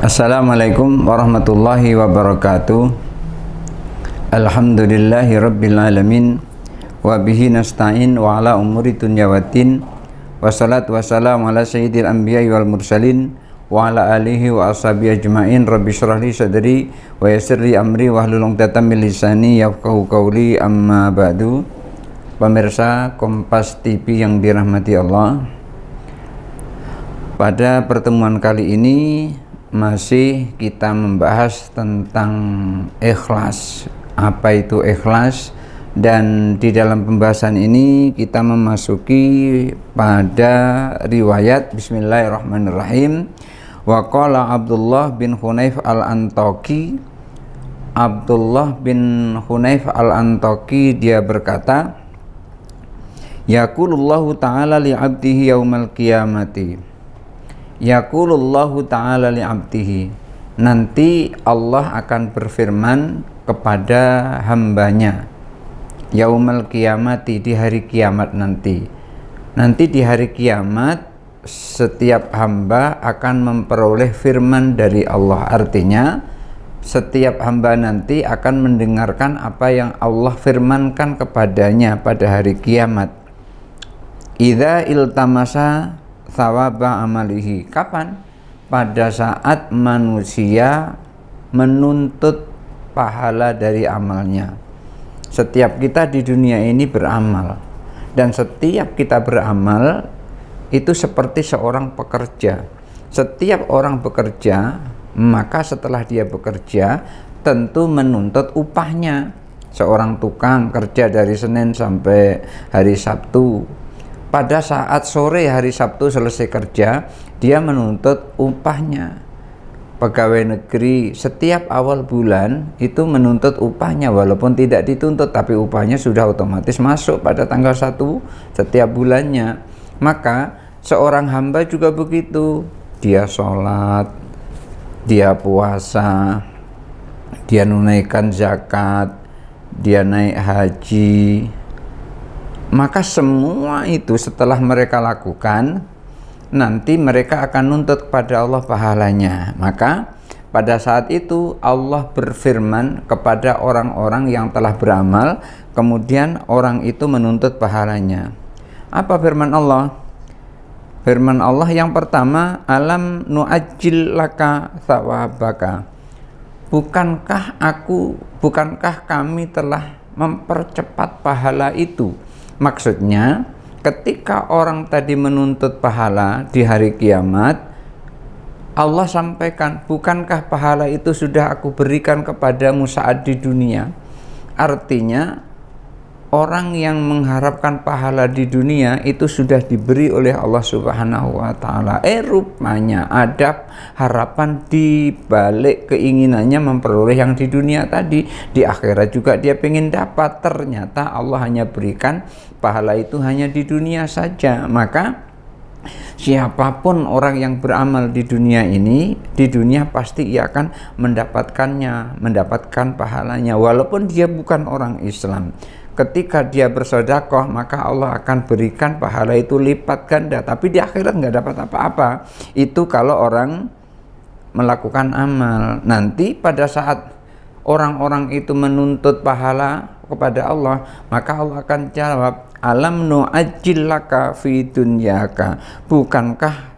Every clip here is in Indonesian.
Assalamualaikum warahmatullahi wabarakatuh. Alhamdulillahi rabbil alamin. Wa bihi nasta'in wa ala umuri dunya waddin. Wassalatu wassalamu ala sayyidil anbiya'i wal mursalin wa ala alihi wa ashabihi ajma'in. Rabbi shrah li sadri wa yassir li amri wahlul 'uqdatam min lisani yafqahu qawli. Amma ba'du. Pemirsa Kompas TV yang dirahmati Allah, pada pertemuan kali ini masih kita membahas tentang ikhlas. Apa itu ikhlas? Dan di dalam pembahasan ini kita memasuki pada riwayat. Bismillahirrahmanirrahim. Wa qala Abdullah bin Hunayf al-Antaki. Abdullah bin Hunayf al-Antaki dia berkata, yaqulullahu ta'ala li'abdihi yaumal qiyamati. Yaqulullahu ta'ala li'abdihi, nanti Allah akan berfirman kepada hambanya yaumal qiyamati, di hari kiamat nanti. Nanti di hari kiamat setiap hamba akan memperoleh firman dari Allah. Artinya setiap hamba nanti akan mendengarkan apa yang Allah firmankan kepadanya pada hari kiamat. Idza iltamasa thawaba amalihi. Kapan? Pada saat manusia menuntut pahala dari amalnya. Setiap kita di dunia ini beramal, dan setiap kita beramal itu seperti seorang pekerja. Setiap orang bekerja, maka setelah dia bekerja tentu menuntut upahnya. Seorang tukang kerja dari Senin sampai hari Sabtu. Pada saat sore hari Sabtu selesai kerja, dia menuntut upahnya. Pegawai negeri setiap awal bulan itu menuntut upahnya, walaupun tidak dituntut, tapi upahnya sudah otomatis masuk pada tanggal 1 setiap bulannya. Maka seorang hamba juga begitu. Dia sholat, dia puasa, dia menunaikan zakat, dia naik haji. Maka semua itu setelah mereka lakukan, nanti mereka akan nuntut kepada Allah pahalanya. Maka pada saat itu Allah berfirman kepada orang-orang yang telah beramal, kemudian orang itu menuntut pahalanya. Apa firman Allah? Firman Allah yang pertama, alam nu'ajjil laka thawabaka. Bukankah kami telah mempercepat pahala itu? Maksudnya, ketika orang tadi menuntut pahala di hari kiamat, Allah sampaikan, bukankah pahala itu sudah aku berikan kepadamu saat di dunia? Artinya, orang yang mengharapkan pahala di dunia itu sudah diberi oleh Allah Subhanahu wa Ta'ala. Rupanya ada harapan di balik keinginannya memperoleh yang di dunia tadi. Di akhirat juga dia pengen dapat. Ternyata Allah hanya berikan pahala itu hanya di dunia saja. Maka siapapun orang yang beramal di dunia ini, di dunia pasti ia akan mendapatkan pahalanya, walaupun dia bukan orang Islam. Ketika dia bersedekah, maka Allah akan berikan pahala itu lipat ganda, tapi di akhirat nggak dapat apa-apa. Itu kalau orang melakukan amal. Nanti pada saat orang-orang itu menuntut pahala kepada Allah, maka Allah akan jawab, alam nu'ajjil laka fi dunyaka. Bukankah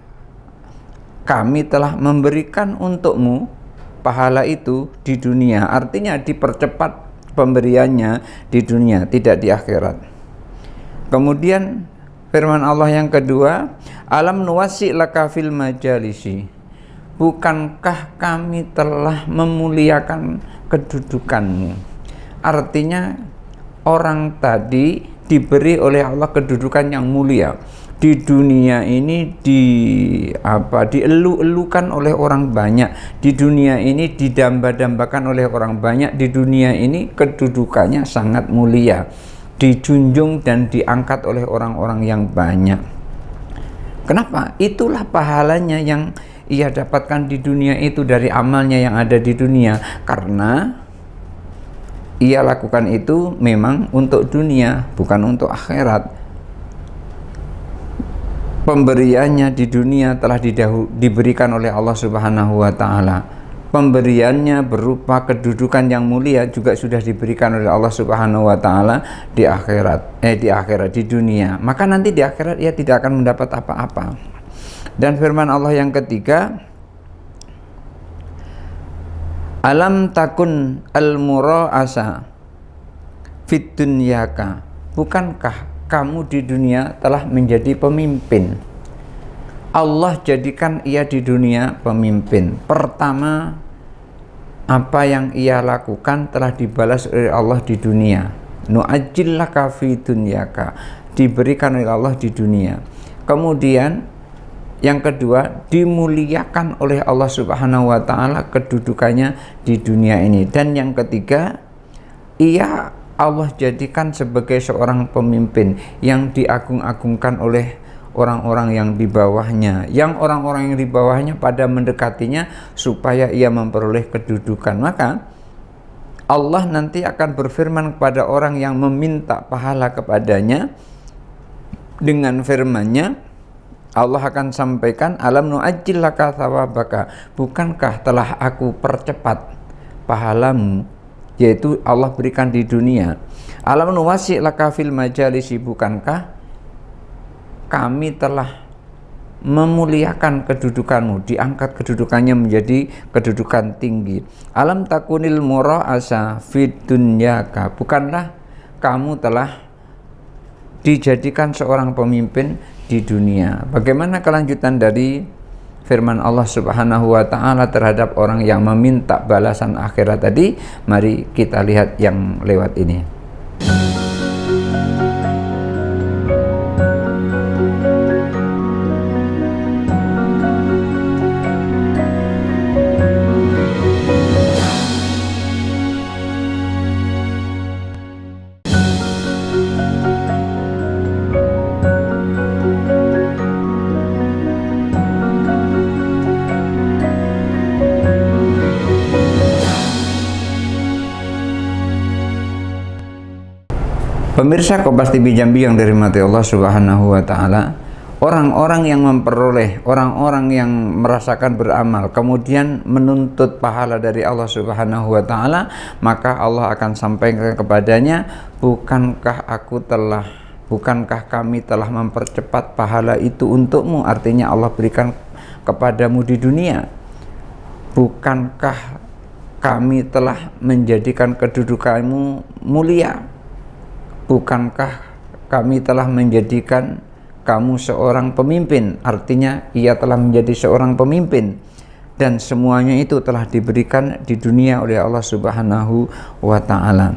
kami telah memberikan untukmu pahala itu di dunia? Artinya dipercepat pemberiannya di dunia, tidak di akhirat. Kemudian firman Allah yang kedua, alam nuwasi laka fil majalisi. Bukankah kami telah memuliakan kedudukanmu? Artinya orang tadi diberi oleh Allah kedudukan yang mulia. Di dunia ini dielu-elukan oleh orang banyak. Di dunia ini didamba-dambakan oleh orang banyak. Di dunia ini kedudukannya sangat mulia, dijunjung dan diangkat oleh orang-orang yang banyak. Kenapa? Itulah pahalanya yang ia dapatkan di dunia itu dari amalnya yang ada di dunia. Karena ia lakukan itu memang untuk dunia, bukan untuk akhirat. pemberiannya di dunia telah diberikan oleh Allah Subhanahu wa taala. Pemberiannya berupa kedudukan yang mulia juga sudah diberikan oleh Allah Subhanahu wa taala di akhirat di dunia. Maka nanti di akhirat ia tidak akan mendapat apa-apa. Dan firman Allah yang ketiga, alam takun al-mura'asa fit dunyaka, bukankah kamu di dunia telah menjadi pemimpin? Allah jadikan ia di dunia pemimpin. Pertama, apa yang ia lakukan telah dibalas oleh Allah di dunia. Nu'ajjil laka fi dunyaka, diberikan oleh Allah di dunia. Kemudian yang kedua, dimuliakan oleh Allah Subhanahu wa taala kedudukannya di dunia ini. Dan yang ketiga, Allah jadikan sebagai seorang pemimpin yang diagung-agungkan oleh orang-orang yang di bawahnya, yang orang-orang yang di bawahnya pada mendekatinya supaya ia memperoleh kedudukan. Maka Allah nanti akan berfirman kepada orang yang meminta pahala kepadanya dengan firman-Nya, Allah akan sampaikan, alam nu'ajjil laka thawabaka, bukankah telah aku percepat pahalamu, yaitu Allah berikan di dunia. Alam nuwasi' laka fil majalisi, bukankah kami telah memuliakan kedudukanmu, diangkat kedudukannya menjadi kedudukan tinggi. Alam takunil mura'asa fid dunyaka, bukanlah kamu telah dijadikan seorang pemimpin di dunia. Bagaimana kelanjutan dari firman Allah Subhanahu wa taala terhadap orang yang meminta balasan akhirat tadi? Mari kita lihat yang lewat ini. Pemirsa Kompas TV Jambi yang dirahmati Allah Subhanahu wa taala, orang-orang yang memperoleh, orang-orang yang merasakan beramal kemudian menuntut pahala dari Allah Subhanahu wa taala, maka Allah akan sampaikan kepadanya, bukankah kami telah mempercepat pahala itu untukmu? Artinya Allah berikan kepadamu di dunia. Bukankah kami telah menjadikan kedudukanmu mulia? Bukankah kami telah menjadikan kamu seorang pemimpin? Artinya ia telah menjadi seorang pemimpin, dan semuanya itu telah diberikan di dunia oleh Allah Subhanahu wa taala.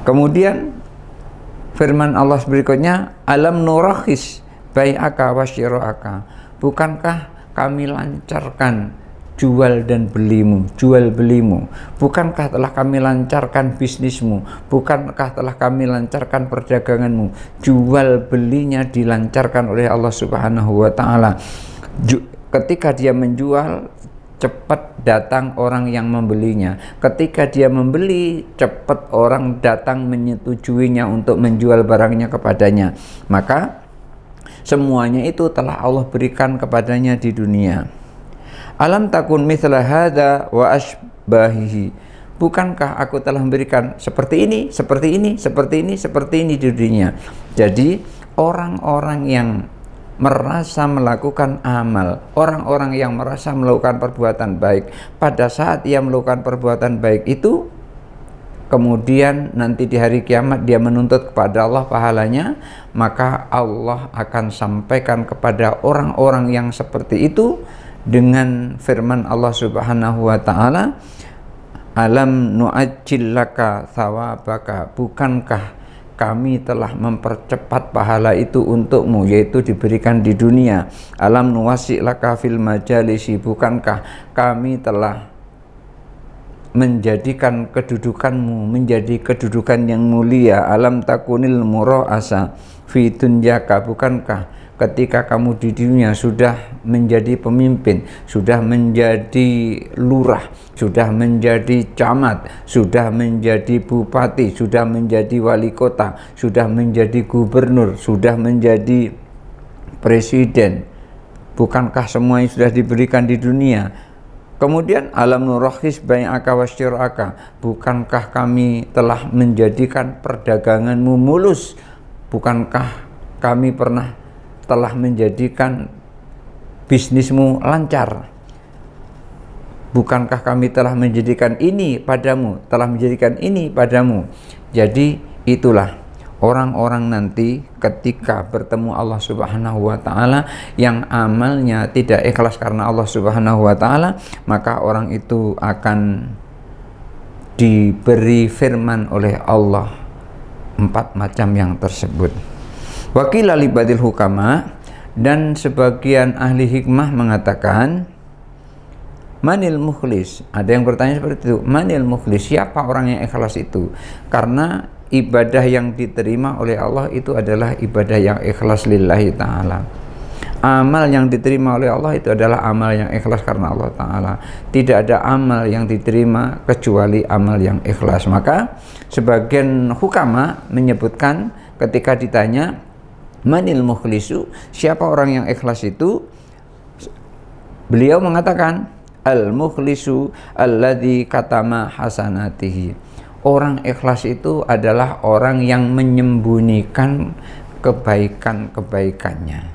Kemudian firman Allah berikutnya, alam nurakhis bai'aka wa syira'aka, bukankah kami lancarkan jual belimu, bukankah telah kami lancarkan bisnismu, bukankah telah kami lancarkan perdaganganmu? Jual belinya dilancarkan oleh Allah Subhanahu wa taala. Ketika dia menjual, cepat datang orang yang membelinya. Ketika dia membeli, cepat orang datang menyetujuinya untuk menjual barangnya kepadanya. Maka semuanya itu telah Allah berikan kepadanya di dunia. Alam takun mithla hadza wa asbahihi, bukankah aku telah memberikan seperti ini di dunia? Jadi orang-orang yang merasa melakukan amal, orang-orang yang merasa melakukan perbuatan baik, pada saat ia melakukan perbuatan baik itu, kemudian nanti di hari kiamat dia menuntut kepada Allah pahalanya, maka Allah akan sampaikan kepada orang-orang yang seperti itu dengan firman Allah Subhanahu wa taala, alam nu'ajjil laka thawabaka, bukankah kami telah mempercepat pahala itu untukmu, yaitu diberikan di dunia. Alam nuwasi' laka fil majalisi, bukankah kami telah menjadikan kedudukanmu menjadi kedudukan yang mulia. Alam takunil mura'asa fi dunyaka, bukankah ketika kamu di dunia sudah menjadi pemimpin, sudah menjadi lurah, sudah menjadi camat, sudah menjadi bupati, sudah menjadi wali kota, sudah menjadi gubernur, sudah menjadi presiden, bukankah semuanya sudah diberikan di dunia? Kemudian alam nurahis bai'aka wasyiraka, bukankah kami telah menjadikan perdaganganmu mulus? Bukankah kami telah menjadikan bisnismu lancar? Bukankah kami telah menjadikan ini padamu? Jadi itulah orang-orang nanti ketika bertemu Allah Subhanahu wa ta'ala yang amalnya tidak ikhlas karena Allah Subhanahu wa ta'ala, maka orang itu akan diberi firman oleh Allah 4 macam yang tersebut. Wakila libadil hukama, dan sebagian ahli hikmah mengatakan manil mukhlis. Ada yang bertanya seperti itu, manil mukhlis, siapa orang yang ikhlas itu? Karena ibadah yang diterima oleh Allah itu adalah ibadah yang ikhlas lillahi ta'ala. Amal yang diterima oleh Allah itu adalah amal yang ikhlas karena Allah ta'ala. Tidak ada amal yang diterima kecuali amal yang ikhlas. Maka sebagian hukama menyebutkan ketika ditanya manil mukhlisu, siapa orang yang ikhlas itu, beliau mengatakan al-mukhlisu alladzi katama hasanatihi. Orang ikhlas itu adalah orang yang menyembunyikan kebaikan-kebaikannya.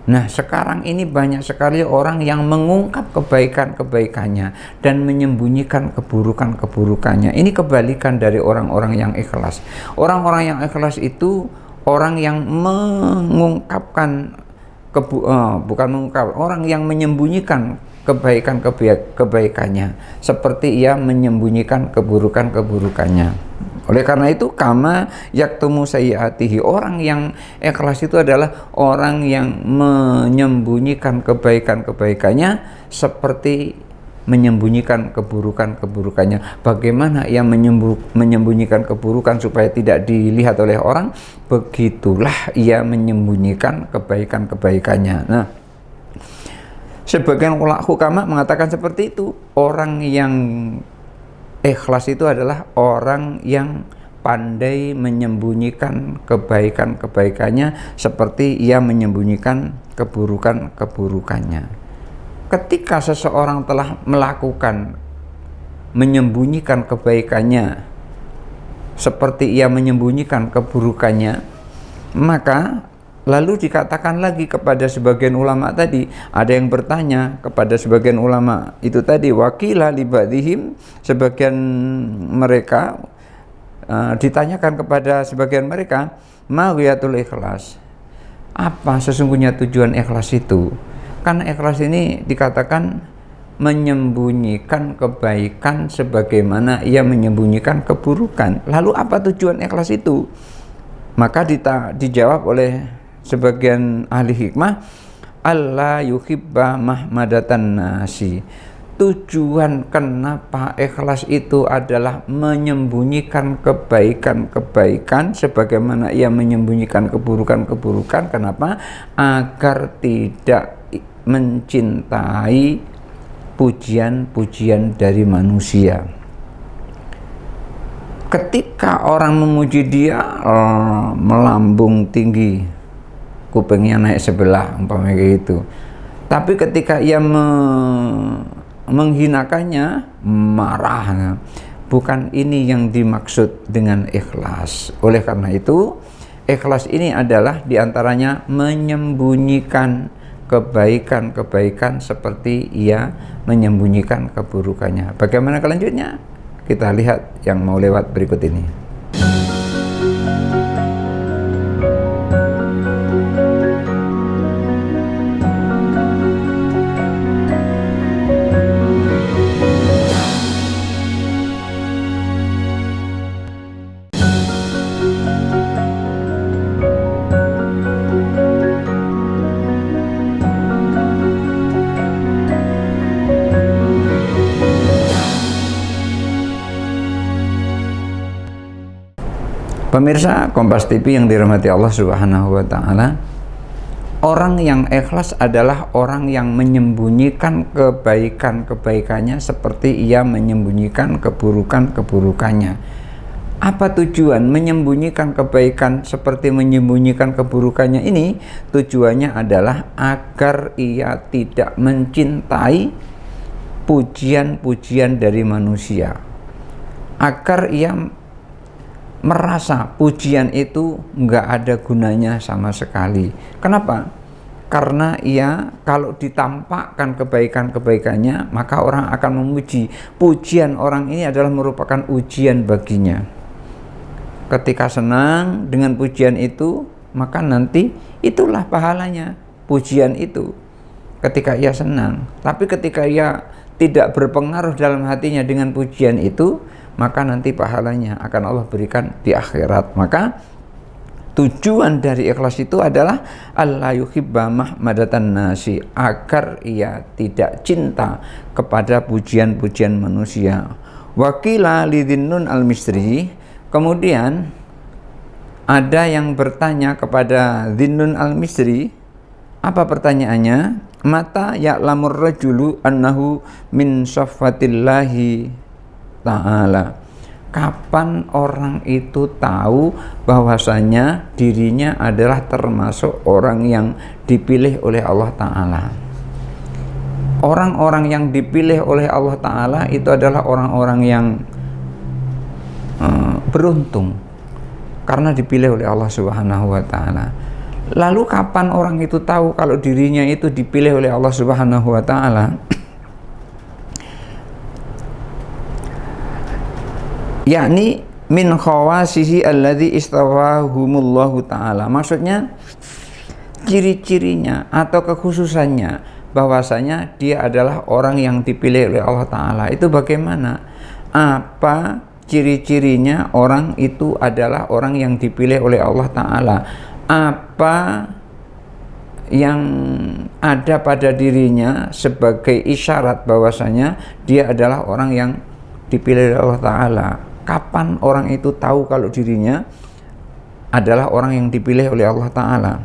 Nah, sekarang ini banyak sekali orang yang mengungkap kebaikan-kebaikannya dan menyembunyikan keburukan-keburukannya. Ini kebalikan dari orang-orang yang ikhlas. Orang-orang yang ikhlas itu orang yang mengungkapkan orang yang menyembunyikan kebaikannya, seperti ia menyembunyikan keburukannya. Oleh karena itu, kama yaktumu sayyiatihi, orang yang ikhlas itu adalah orang yang menyembunyikan kebaikannya seperti menyembunyikan keburukannya. Bagaimana ia menyembunyikan keburukan supaya tidak dilihat oleh orang? Begitulah ia menyembunyikan kebaikannya. Nah, sebagian hukama mengatakan seperti itu. Orang yang ikhlas itu adalah orang yang pandai menyembunyikan kebaikannya seperti ia menyembunyikan keburukannya. Ketika seseorang telah menyembunyikan kebaikannya seperti ia menyembunyikan keburukannya, maka lalu dikatakan lagi kepada sebagian ulama tadi, ada yang bertanya kepada sebagian ulama itu tadi, wakila libadihim, sebagian mereka ditanyakan kepada sebagian mereka, mawiyatul ikhlas, apa sesungguhnya tujuan ikhlas itu? Karena ikhlas ini dikatakan menyembunyikan kebaikan sebagaimana ia menyembunyikan keburukan. Lalu apa tujuan ikhlas itu? Maka dijawab oleh sebagian ahli hikmah, Allah yuhibba mahmadatan nasi. Tujuan kenapa ikhlas itu adalah menyembunyikan kebaikan sebagaimana ia menyembunyikan keburukan. Kenapa? Agar tidak mencintai pujian-pujian dari manusia. Ketika orang memuji dia, melambung tinggi, kupingnya naik sebelah, umpamanya gitu. Tapi ketika ia menghinakannya, marah. Bukan ini yang dimaksud dengan ikhlas. Oleh karena itu, ikhlas ini adalah diantaranya menyembunyikan kebaikan seperti ia menyembunyikan keburukannya. Bagaimana kelanjutnya? Kita lihat yang mau lewat berikut ini. Pemirsa Kompas TV yang dirahmati Allah Subhanahu wa ta'ala, orang yang ikhlas adalah orang yang menyembunyikan kebaikannya seperti ia menyembunyikan keburukannya. Apa tujuan menyembunyikan kebaikan seperti menyembunyikan keburukannya ini? Tujuannya adalah agar ia tidak mencintai pujian-pujian dari manusia, agar ia merasa pujian itu nggak ada gunanya sama sekali. Kenapa? Karena ia kalau ditampakkan kebaikan-kebaikannya, maka orang akan memuji. Pujian orang ini adalah merupakan ujian baginya. Ketika senang dengan pujian itu, maka nanti itulah pahalanya pujian itu ketika ia senang. Tapi ketika ia tidak berpengaruh dalam hatinya dengan pujian itu, maka nanti pahalanya akan Allah berikan di akhirat. Maka tujuan dari ikhlas itu adalah alla yuhibba mahmadatan nasi, agar ia tidak cinta kepada pujian-pujian manusia. Wakila lidhinnun al-Misri, kemudian ada yang bertanya kepada Dhinnun al-Misri. Apa pertanyaannya? Mata ya'lamur rajulu annahu min syafatillahi ta'ala. Kapan orang itu tahu bahwasanya dirinya adalah termasuk orang yang dipilih oleh Allah Ta'ala? Orang-orang yang dipilih oleh Allah Ta'ala itu adalah orang-orang yang beruntung karena dipilih oleh Allah Subhanahu wa Ta'ala. Lalu kapan orang itu tahu kalau dirinya itu dipilih oleh Allah Subhanahu wa Ta'ala? Yakni min khawasihi alladhi istawahumullahu ta'ala. Maksudnya ciri-cirinya atau kekhususannya bahwasanya dia adalah orang yang dipilih oleh Allah Ta'ala. Itu bagaimana? Apa ciri-cirinya orang itu adalah orang yang dipilih oleh Allah Ta'ala? Apa yang ada pada dirinya sebagai isyarat bahwasanya dia adalah orang yang dipilih oleh Allah Ta'ala? Kapan orang itu tahu kalau dirinya adalah orang yang dipilih oleh Allah Ta'ala?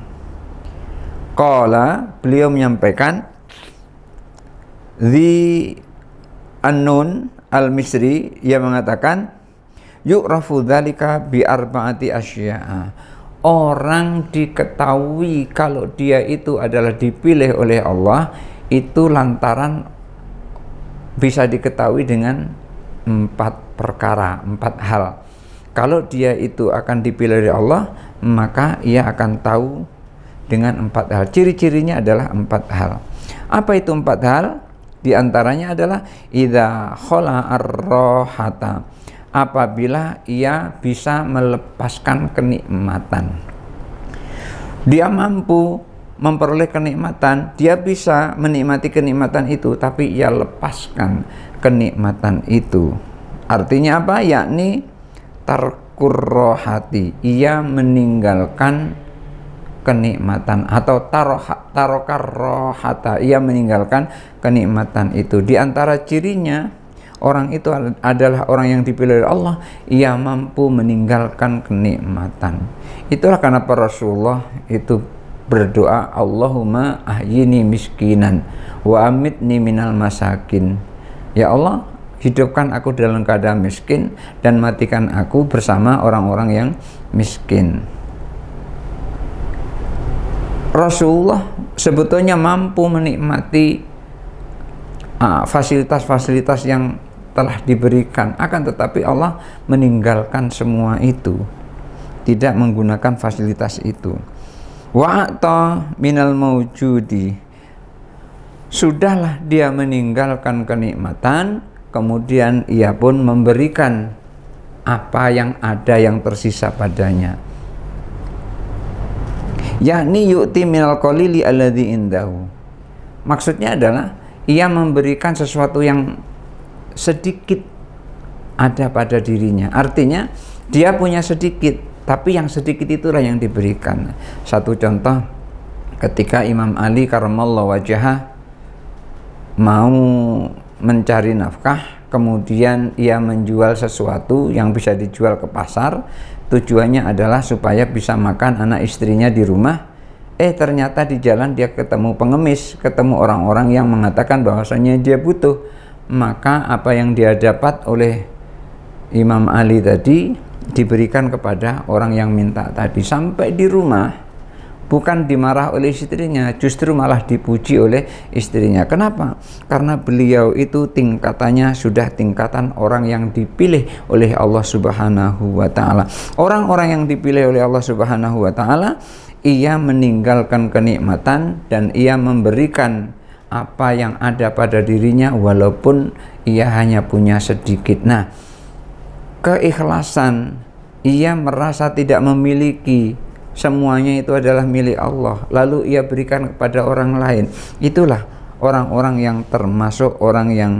Qala, beliau menyampaikan, Dhinnun al-Misri, ia mengatakan, yu'rafu dzalika bi arba'ati asya'a. Orang diketahui kalau dia itu adalah dipilih oleh Allah itu lantaran bisa diketahui dengan 4 perkara, 4 hal. Kalau dia itu akan dipilih oleh Allah, maka ia akan tahu dengan 4 hal. Ciri-cirinya adalah 4 hal. Apa itu 4 hal? Di antaranya adalah idza khala ar-rahata, apabila ia bisa melepaskan kenikmatan. Dia mampu memperoleh kenikmatan, dia bisa menikmati kenikmatan itu, tapi ia lepaskan kenikmatan itu. Artinya apa? Yakni tarkur rohati, ia meninggalkan kenikmatan, atau tarokar rohata, ia meninggalkan kenikmatan itu. Di antara cirinya orang itu adalah orang yang dipilih oleh Allah, ia mampu meninggalkan kenikmatan. Itulah kenapa Rasulullah itu berdoa, Allahumma ahyini miskinan wa amitni minal masakin. Ya Allah, hidupkan aku dalam keadaan miskin dan matikan aku bersama orang-orang yang miskin. Rasulullah sebetulnya mampu menikmati fasilitas-fasilitas yang telah diberikan, akan tetapi Allah meninggalkan semua itu, tidak menggunakan fasilitas itu. Wa'ata minal mawjudi, sudahlah dia meninggalkan kenikmatan, kemudian ia pun memberikan apa yang ada yang tersisa padanya. Yakni yu'ti minal qalili alladhi indahu. Maksudnya adalah ia memberikan sesuatu yang sedikit ada pada dirinya. Artinya dia punya sedikit, tapi yang sedikit itulah yang diberikan. Satu contoh, ketika Imam Ali karramallahu wajhah mau mencari nafkah, kemudian ia menjual sesuatu yang bisa dijual ke pasar. Tujuannya adalah supaya bisa makan anak istrinya di rumah. Ternyata di jalan dia ketemu pengemis, ketemu orang-orang yang mengatakan bahwasanya dia butuh. Maka apa yang dia dapat oleh Imam Ali tadi, diberikan kepada orang yang minta tadi. Sampai di rumah bukan dimarah oleh istrinya, justru malah dipuji oleh istrinya. Kenapa? Karena beliau itu tingkatannya sudah tingkatan orang yang dipilih oleh Allah Subhanahu wa Ta'ala. Orang-orang yang dipilih oleh Allah Subhanahu wa Ta'ala, ia meninggalkan kenikmatan dan ia memberikan apa yang ada pada dirinya walaupun ia hanya punya sedikit. Nah, keikhlasan, ia merasa tidak memiliki, semuanya itu adalah milik Allah, lalu ia berikan kepada orang lain. Itulah orang-orang yang termasuk orang yang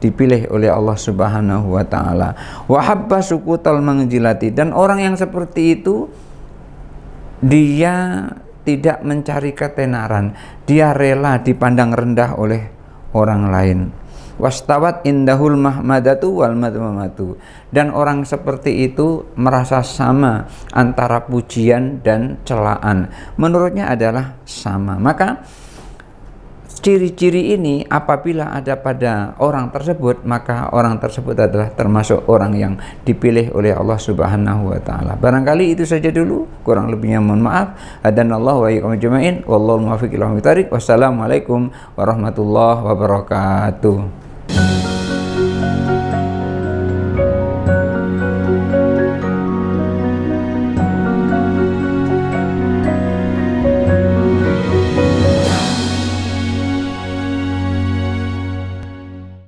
dipilih oleh Allah Subhanahu wa Ta'ala. Wa habba sukutal mangjilati, dan orang yang seperti itu dia tidak mencari ketenaran, dia rela dipandang rendah oleh orang lain. Wastawat indahul mahmadatu wal madmamatu, dan orang seperti itu merasa sama antara pujian dan celaan, menurutnya adalah sama. Maka ciri-ciri ini apabila ada pada orang tersebut, maka orang tersebut adalah termasuk orang yang dipilih oleh Allah Subhanahu wa Ta'ala. Barangkali itu saja dulu, kurang lebihnya mohon maaf. Hadanallahu wa iyyakum ajma'in, wallahu muwaffiq ila aqwamit thoriq. Wassalamualaikum warahmatullahi wabarakatuh.